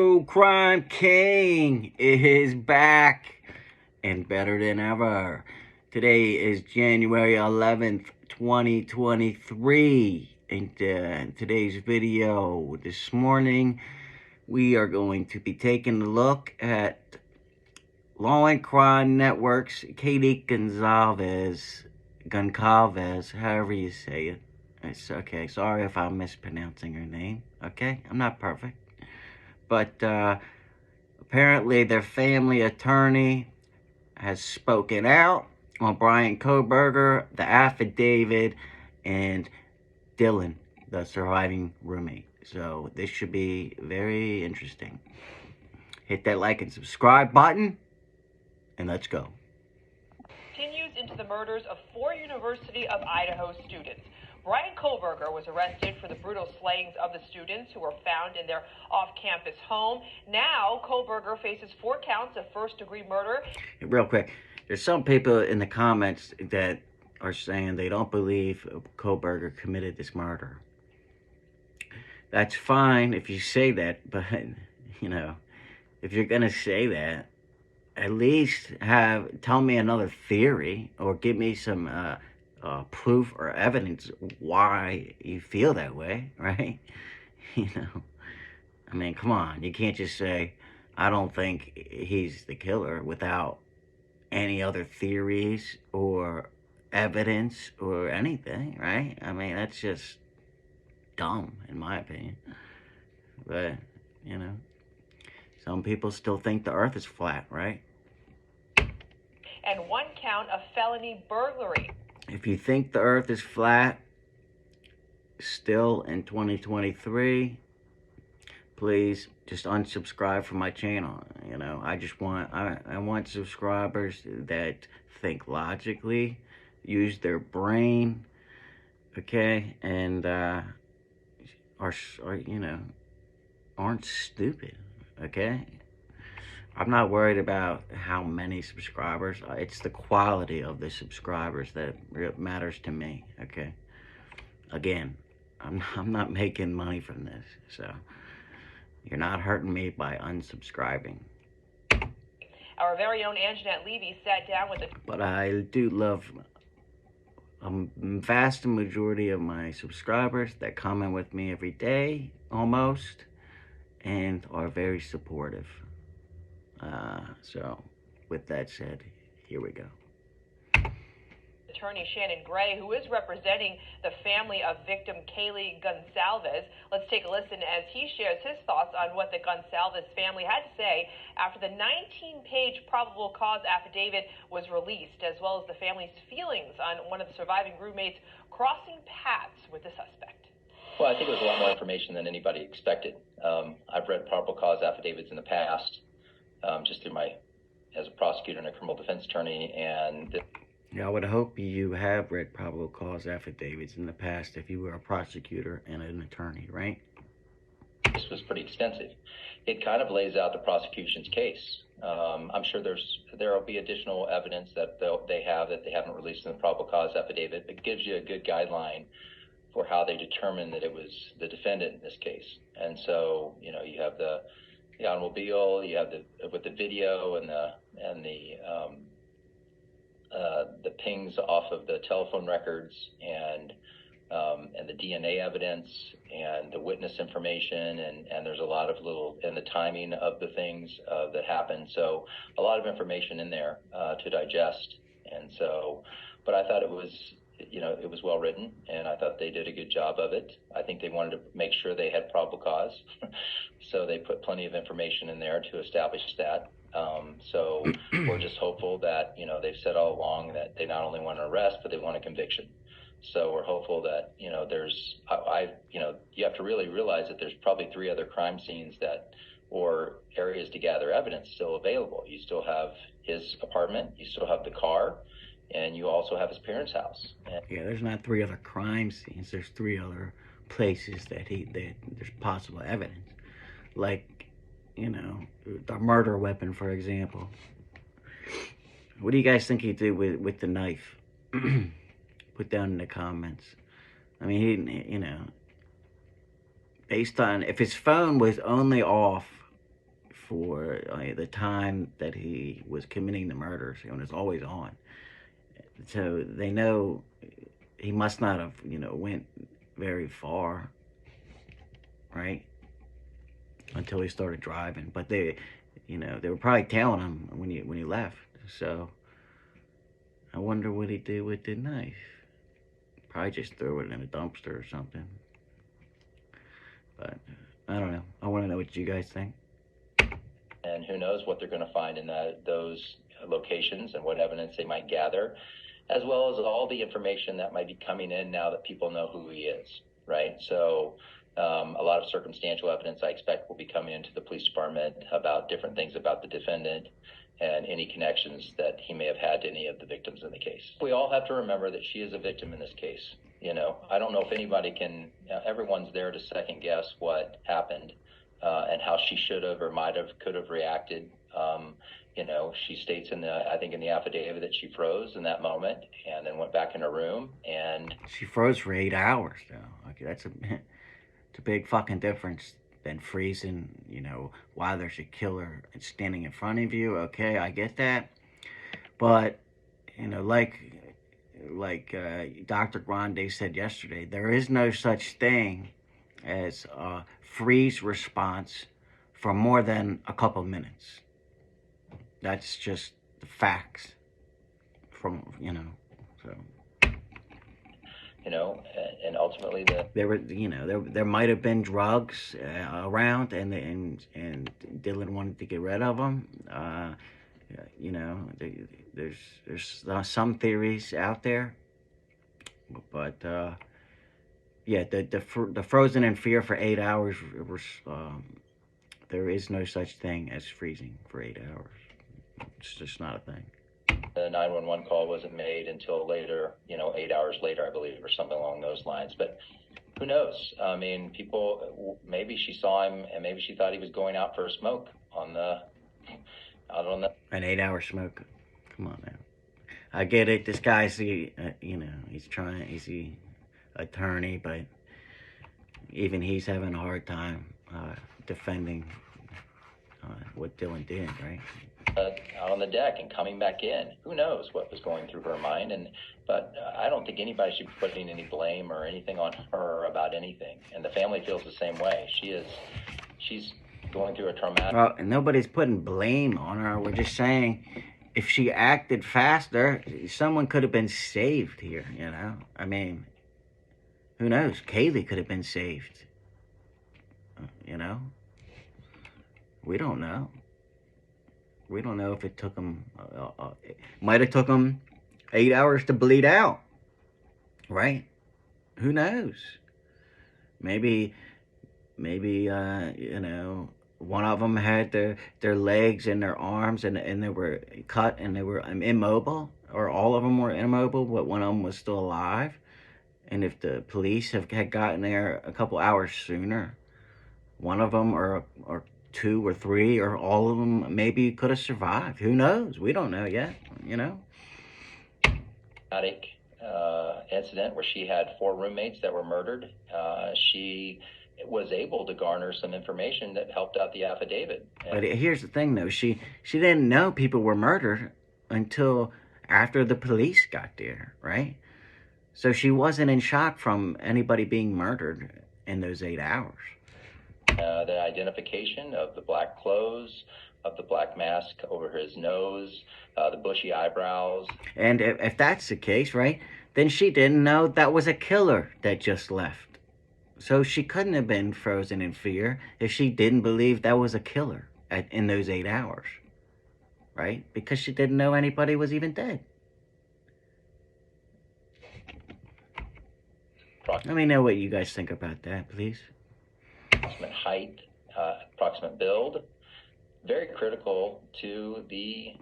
Crime King is back and better than ever. Today is January 11th, 2023. And today's video this morning, we are going to be taking a look at Law and Crime Network's Kaylee GonCalves, however you say it. It's okay. Sorry if I'm mispronouncing her name. Okay? I'm not perfect. But apparently their family attorney has spoken out on Bryan KoHberger, the affidavit, and Dylan, the surviving roommate. So this should be very interesting. Hit that like and subscribe button, and let's go. Continues into the murders of 4 University of Idaho students. Bryan KoHberger was arrested for the brutal slayings of the students who were found in their off-campus home. Now, KoHberger faces 4 counts of first-degree murder. Real quick, there's some people in the comments that are saying they don't believe KoHberger committed this murder. That's fine if you say that, but, you know, if you're going to say that, at least tell me another theory or give me some proof or evidence why you feel that way, right? You know, I mean, come on. You can't just say, I don't think he's the killer without any other theories or evidence or anything, right? I mean, that's just dumb, in my opinion. But, you know, some people still think the earth is flat, right? And 1 count of felony burglary. If you think the earth is flat, still in 2023, please just unsubscribe from my channel. You know, I want subscribers that think logically, use their brain, okay, and are you know, aren't stupid, okay? I'm not worried about how many subscribers. It's the quality of the subscribers that matters to me, okay? Again, I'm not making money from this, so you're not hurting me by unsubscribing. Our very own Anjanette Levy sat down with the... But I do love a vast majority of my subscribers that comment with me every day, almost, and are very supportive. So, with that said, here we go. Attorney Shannon Gray, who is representing the family of victim Kaylee GonCalves. Let's take a listen as he shares his thoughts on what the GonCalves family had to say after the 19-page probable cause affidavit was released, as well as the family's feelings on one of the surviving roommates crossing paths with the suspect. Well, I think it was a lot more information than anybody expected. I've read probable cause affidavits in the past, just through as a prosecutor and a criminal defense attorney, and yeah, I would hope you have read probable cause affidavits in the past if you were a prosecutor and an attorney, right? This was pretty extensive. It kind of lays out the prosecution's case. I'm sure there will be additional evidence that they haven't released in the probable cause affidavit. It gives you a good guideline for how they determined that it was the defendant in this case. And so, you know, you have the automobile, you have with the video and the pings off of the telephone records and the DNA evidence and the witness information, and there's a lot of and the timing of the things that happened. So a lot of information in there to digest. And so, but I thought it was, you know, it was well written, and I thought they did a good job of it. I think they wanted to make sure they had probable cause, so they put plenty of information in there to establish that. So we're just hopeful that, you know, they've said all along that they not only want an arrest, but they want a conviction. So we're hopeful that, you know, you know, you have to really realize that there's probably 3 other crime scenes or areas to gather evidence still available. You still have his apartment, you still have the car, and you also have his parents' house. Yeah, there's not 3 other crime scenes. There's 3 other places that there's possible evidence. Like, you know, the murder weapon, for example. What do you guys think he did with the knife? Put down in the comments. I mean, you know, based on, if his phone was only off for the time that he was committing the murders. It was always on. So they know he must not have, went very far, right? Until he started driving. But they were probably tailing him when he left. So I wonder what he did with the knife. Probably just threw it in a dumpster or something. But I don't know. I want to know what you guys think. And who knows what they're going to find in those locations and what evidence they might gather, as well as all the information that might be coming in now that people know who he is, right? So a lot of circumstantial evidence I expect will be coming into the police department about different things about the defendant and any connections that he may have had to any of the victims in the case. We all have to remember that she is a victim in this case. I don't know if anybody can, everyone's there to second guess what happened and how she should have or could have reacted. She states I think in the affidavit that she froze in that moment and then went back in her room and... She froze for 8 hours, though. Okay, it's a big fucking difference than freezing, while there's a killer standing in front of you. Okay, I get that. But, like Dr. Grande said yesterday, there is no such thing as a freeze response for more than a couple minutes. That's just the facts from, so... and ultimately there might have been drugs around, and Dylan wanted to get rid of them. There's some theories out there, but yeah, the frozen in fear for 8 hours was there is no such thing as freezing for 8 hours. It's just not a thing. The 911 call wasn't made until later, 8 hours later, I believe, or something along those lines. But who knows? I mean, maybe she saw him and maybe she thought he was going out for a smoke out on the... An 8-hour smoke. Come on now. I get it. This guy's he's the attorney, but even he's having a hard time defending what Dylan did, right? Out on the deck and coming back in. Who knows what was going through her mind? But I don't think anybody should be putting any blame or anything on her about anything. And the family feels the same way. She's going through a traumatic... Well, and nobody's putting blame on her. We're just saying if she acted faster, someone could have been saved here, I mean, who knows? Kaylee could have been saved. We don't know. We don't know if it took him, might have took him 8 hours to bleed out, right? Who knows? Maybe, one of them had their legs and their arms and they were cut and they were immobile, or all of them were immobile, but one of them was still alive. And if the police had gotten there a couple hours sooner, one of them or 2 or 3 or all of them maybe could have survived. Who knows? We don't know yet, Incident where she had 4 roommates that were murdered. She was able to garner some information that helped out the affidavit. But here's the thing, though. She didn't know people were murdered until after the police got there, right? So she wasn't in shock from anybody being murdered in those 8 hours. The identification of the black clothes, of the black mask over his nose, the bushy eyebrows. And if that's the case, right, then she didn't know that was a killer that just left. So she couldn't have been frozen in fear if she didn't believe that was a killer in those 8 hours, right? Because she didn't know anybody was even dead. Let me know what you guys think about that, please. Approximate height, approximate build, very critical to the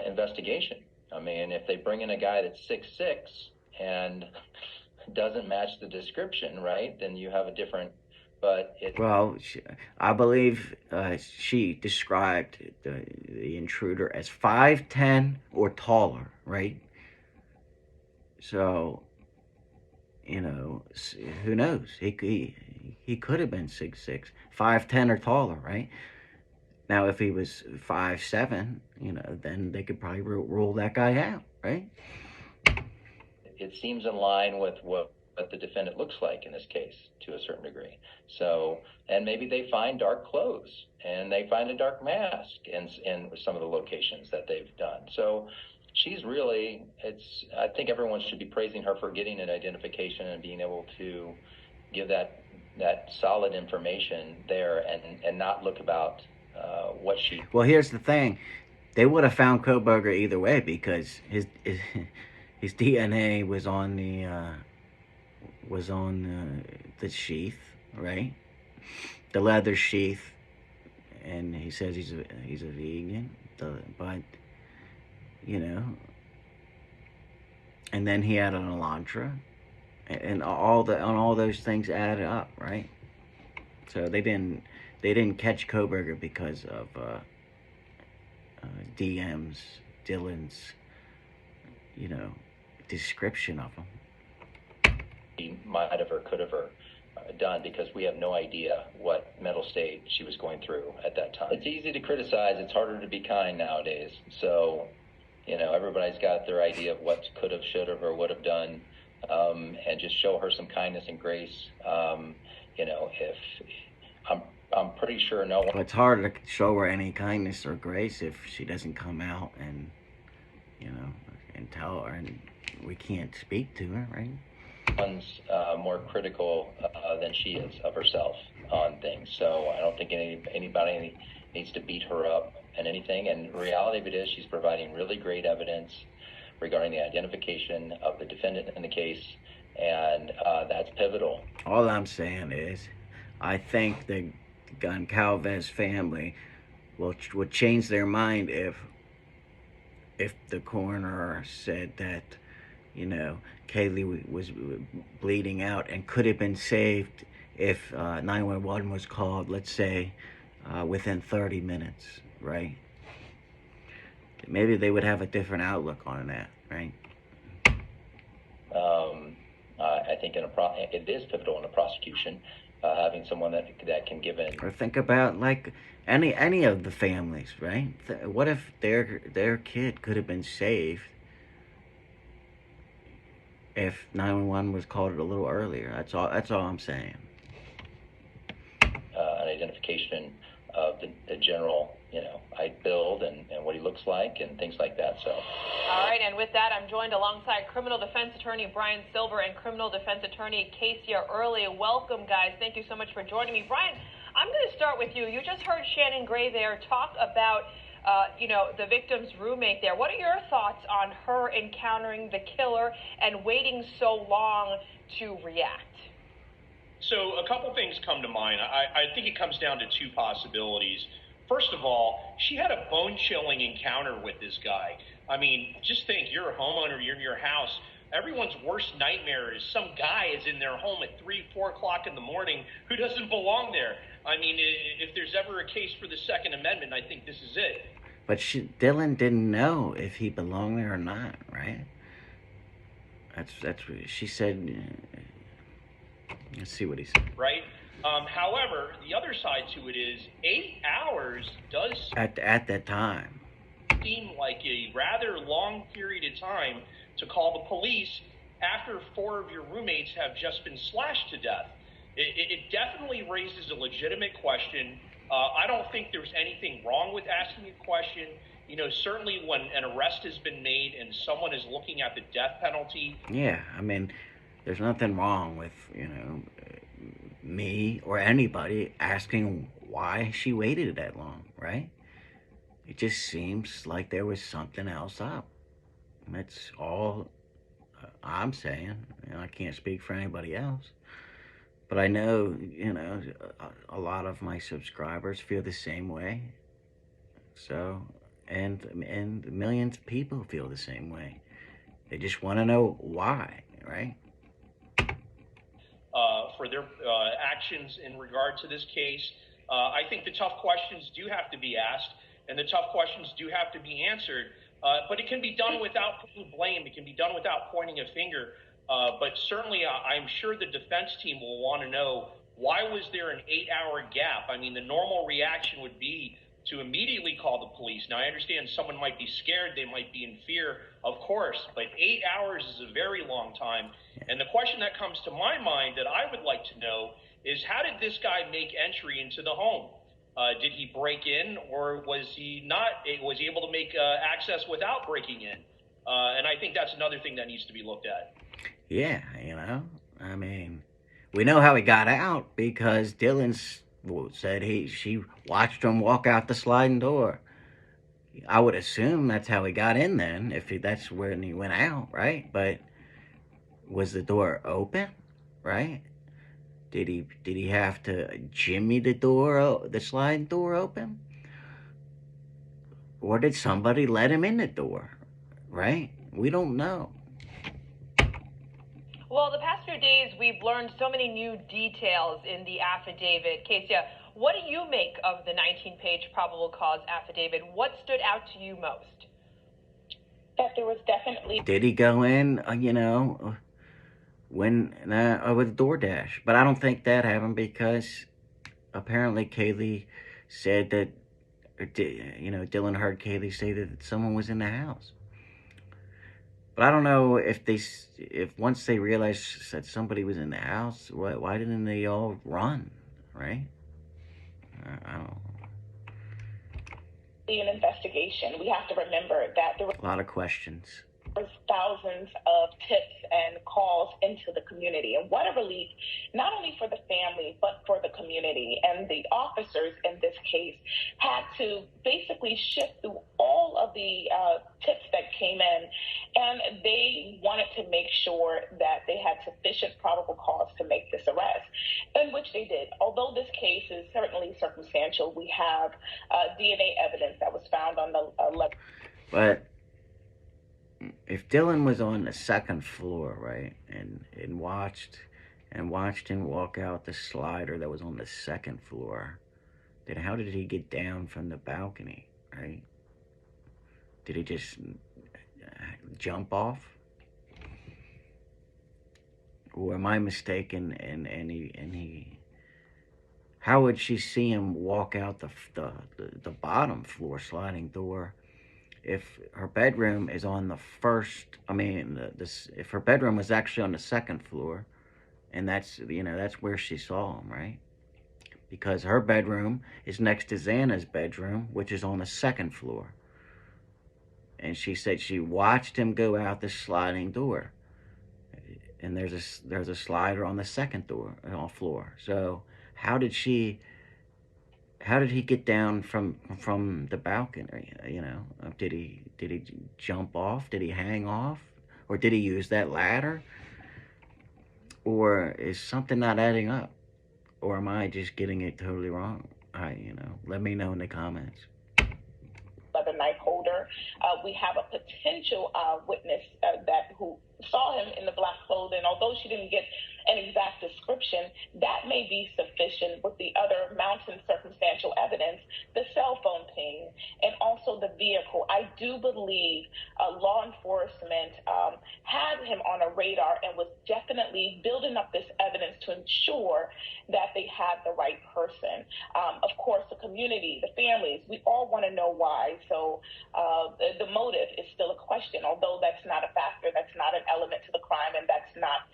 investigation. I mean, if they bring in a guy that's 6'6" and doesn't match the description, right, then you have a different... Well, I believe she described the intruder as 5'10" or taller, right? So, who knows? He could have been 6'6", 5'10" or taller, right? Now, if he was 5'7", then they could probably rule that guy out, right? It seems in line with what the defendant looks like in this case to a certain degree. So, and maybe they find dark clothes and they find a dark mask in some of the locations that they've done. So she's really, I think everyone should be praising her for getting an identification and being able to give that solid information there and not look about what she. Well, here's the thing. They would have found KoHberger either way because his DNA was on the sheath, right? The leather sheath, and he says he's a vegan, but and then he had an Elantra, and all those things added up, right? So they didn't catch KoHberger because of DM's, Dylan's, description of him. He might have or could have done, because we have no idea what mental state she was going through at that time. It's easy to criticize. It's harder to be kind nowadays. So, everybody's got their idea of what could have, should have, or would have done, and just show her some kindness and grace. If I'm pretty sure no one. Well, it's hard to show her any kindness or grace if she doesn't come out and, and tell her, and we can't speak to her, right? One's more critical than she is of herself on things. So I don't think anybody needs to beat her up and anything. And the reality of it is she's providing really great evidence regarding the identification of the defendant in the case, and that's pivotal. All I'm saying is I think the GonCalves family would change their mind if the coroner said that, Kaylee was bleeding out and could have been saved if 911 was called, let's say, within 30 minutes, right? Maybe they would have a different outlook on that, right? I think it is pivotal in a prosecution, having someone that can give in. Or think about like any of the families, right? What if their kid could have been saved if 911 was called a little earlier? That's all I'm saying. An identification of the general, build and what he looks like and things like that. So. All right, and with that, I'm joined alongside criminal defense attorney Bryan Silver and criminal defense attorney Kaylee Family. Welcome, guys. Thank you so much for joining me. Bryan, I'm going to start with you. You just heard Shannon Gray there talk about the victim's roommate there. What are your thoughts on her encountering the killer and waiting so long to react? So a couple things come to mind. I think it comes down to two possibilities. First of all, she had a bone-chilling encounter with this guy. I mean, just think, you're a homeowner, you're in your house. Everyone's worst nightmare is some guy is in their home at 3, 4 o'clock in the morning who doesn't belong there. I mean, if there's ever a case for the Second Amendment, I think this is it. But Dylan didn't know if he belonged there or not, right? That's what she said. Let's see what he said. Right? However, the other side to it is 8 hours does at that time seem like a rather long period of time to call the police after 4 of your roommates have just been slashed to death. It definitely raises a legitimate question. I don't think there's anything wrong with asking a question. Certainly when an arrest has been made and someone is looking at the death penalty. Yeah, I mean, there's nothing wrong with, me or anybody asking why she waited that long, right? It just seems like there was something else up. That's all I'm saying. I can't speak for anybody else. But I know, a lot of my subscribers feel the same way. So, and millions of people feel the same way. They just want to know why, right? For their actions in regard to this case. I think the tough questions do have to be asked, and the tough questions do have to be answered. But it can be done without putting blame. It can be done without pointing a finger. But certainly, I'm sure the defense team will want to know, why was there an 8-hour gap? I mean, the normal reaction would be to immediately call the police. Now, I understand someone might be scared, they might be in fear, of course, but 8 hours is a very long time. And the question that comes to my mind that I would like to know is, how did this guy make entry into the home? Did he break in, or was he not? Was he able to make access without breaking in? And I think that's another thing that needs to be looked at. Yeah, you know, I mean, we know how he got out because Dylan said she watched him walk out the sliding door. I would assume that's how he got in then, if that's when he went out, right? But was the door open, right? Did he have to jimmy the door, the sliding door open? Or did somebody let him in the door, right? We don't know. Well, the past few days, we've learned so many new details in the affidavit. Kesia, what do you make of the 19-page probable cause affidavit? What stood out to you most? That there was definitely... Did he go in, with DoorDash? But I don't think that happened because apparently Kaylee said that, Dylan heard Kaylee say that someone was in the house. But I don't know if once they realized that somebody was in the house, why didn't they all run, right? I don't know. An investigation. We have to remember that there a lot of questions. was thousands of tips and calls into the community, and what a relief, not only for the family but for the community. And the officers in this case had to basically shift through all of the tips that came in, and they wanted to make sure that they had sufficient probable cause to make this arrest, in which they did. Although this case is certainly circumstantial, we have DNA evidence that was found on the But if Dylan was on the second floor, right, and watched him walk out the slider that was on the second floor, then how did he get down from the balcony, right? Did he just jump off? Or am I mistaken? And he how would she see him walk out the bottom floor sliding door? If her bedroom is on the first, if her bedroom was actually on the second floor, and that's where she saw him, right? Because her bedroom is next to Xana's bedroom, which is on the second floor. And she said she watched him go out the sliding door, and there's a slider on the second floor. So how did he get down from the balcony? Did he jump off? Did he hang off? Or did he use that ladder? Or is something not adding up? Or am I just getting it totally wrong? Let me know in the comments. Other knife holder. We have a potential witness who saw him in the black clothing. Although she didn't get an exact description, that may be sufficient with the other mounting circumstantial evidence, the cell phone ping, and also the vehicle. I do believe law enforcement had him on a radar and was definitely building up this evidence to ensure that they had the right person. Of course, the community, the families, we all want to know why. So the motive is still a question, although that's not a factor, that's not an element to the crime, and that's not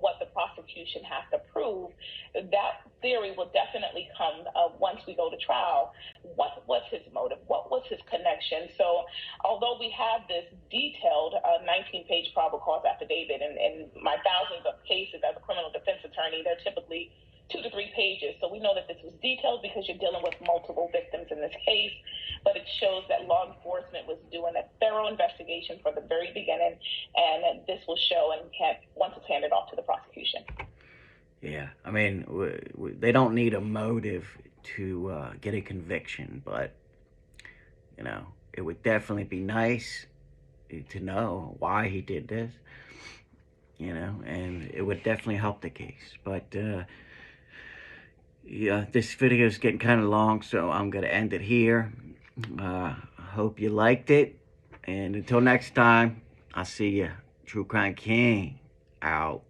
what the prosecution has to prove. That theory will definitely come once we go to trial. What was his motive? What was his connection? So although we have this detailed 19-page probable cause affidavit, and in my thousands of cases as a criminal defense attorney, they're typically 2 to 3 pages. So we know that this was detailed because you're dealing with multiple victims in this case, but it shows that law enforcement was doing a thorough investigation from the very beginning, and this will show and once it's handed off to the prosecution. Yeah, they don't need a motive to get a conviction, but, it would definitely be nice to know why he did this, and it would definitely help the case. But, yeah, this video is getting kind of long, so I'm going to end it here. Hope you liked it, and until next time, I'll see you. True Crime King, out.